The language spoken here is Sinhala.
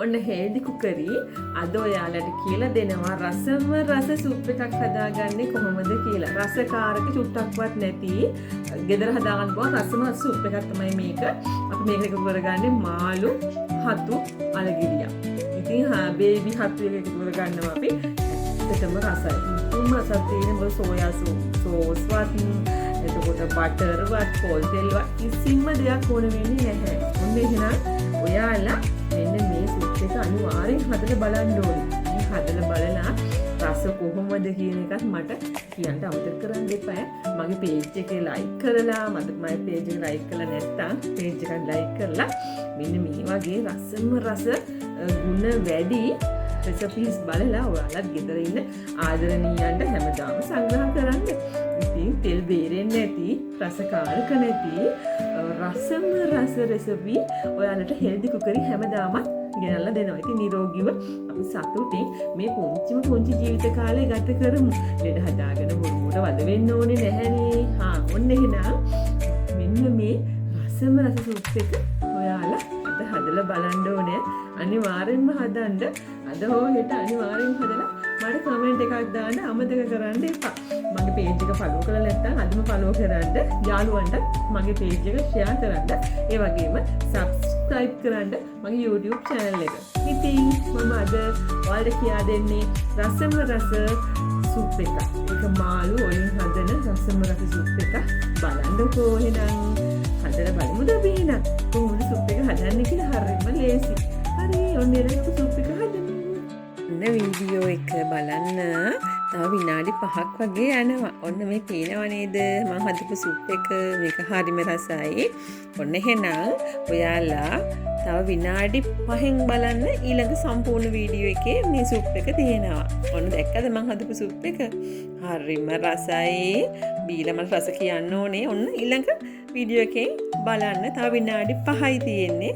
ඔන්න හෙල්දි කුකරි අද ඔයාලට කියලා දෙනවා රසම රස සුප් එකක් හදාගන්නේ කොහොමද කියලා. රසකාරක චුට්ටක්වත් නැති ගෙදර හදාගන්න පුළුවන් රසම සුප් එකක් තමයි මේක. අපි මේක එකතු කරගන්නේ මාළු, හතු, අලගිරියක්. ඉතින් බේබි හතු එක එකතු කරගන්නවා අපි. ඇත්තටම රසයි. තුම් රසක් තියෙන මොකද සෝයා සෝස් වත් එතකොට බටර් වත් පොල් තෙල් වත් කිසිම දෙයක් ඕන වෙන්නේ නැහැ. ඔන්න එහෙනම් ඔයාලා මෙන්න මේ සුප් එක අනිවාර්යෙන් හදලා බලන්න ඕනේ. මේ හදලා බලලා රස කොහොමද කියන එකත් මට කියන්න අමතක කරන්න එපා. මගේ page එකේ like කරලා මගේ page එක like කරලා නැත්නම් page එක like කරලා මෙන්න මේ වගේ රසම රස ගුණ වැඩි recipes බලලා ඔයාලත් ගෙදර ඉන්න ආදරණීයන්ට හැමදාම සංග්‍රහ කරන්න. ඉතින් තෙල් බේරෙන්නේ නැති, රසකාරක නැති රසම රස රෙසිපි ඔයාලට හෙල්දි කුකරි හැමදාමත් ගෙනල්ලා දෙනවා. ඉතින් නිරෝගීව අපි සතුටින් මේ පුංචි ජීවිත කාලය ගත කරමු. ලෙඩ හදාගෙන බොරුවට වද වෙන්න ඕනේ නැහැනේ. ඔන්න එහෙනම් මෙන්න මේ රසම රස සුප් එක ඔයාලා අද හදලා බලන්න ඕනේ. අනිවාර්යෙන්ම හදන්න. අද හෝ හෙට අනිවාර්යෙන් හදලා මට කමෙන්ට් එකක් දාන්න අමතක කරන්න එපා. මගේ page එක follow කරලා නැත්නම් අදම follow කරන්න. යාළුවන්ට මගේ page එක share කරන්න. ඒ වගේම subscribe කරන්න මගේ YouTube channel එක. ඉතින් මම අද ඔයාලට කියා දෙන්නේ රසම රස සුප් එක. ඒක මාළු වලින් හදන රසම රස සුප් එක. බලන්නකෝ එහෙනම්. හදලා බලමුද අපි එහෙනම්. කොහොමද සුප් එක හදන්නේ කියලා හරියම ලේසි. හරි ඔන්න එළම සුප් එක හදමු. වීඩියෝ එක බලන්න තව විනාඩි 5ක් වගේ යනවා. ඔන්න මේ පේනව නේද මම හදපු සුප් එක. මේක හරිම රසයි. ඔන්න එහෙනම් ඔයාලා තව විනාඩි 5න් බලන්න ඊළඟ සම්පූර්ණ වීඩියෝ එකේ මේ සුප් එක තියෙනවා. ඔන්න දැක්කද මම හදපු සුප් එක? හරිම රසයි. බීලා මට රස කියන්න ඕනේ. ඔන්න ඊළඟ වීඩියෝ එකේ බලන්න තව විනාඩි 5යි තියෙන්නේ.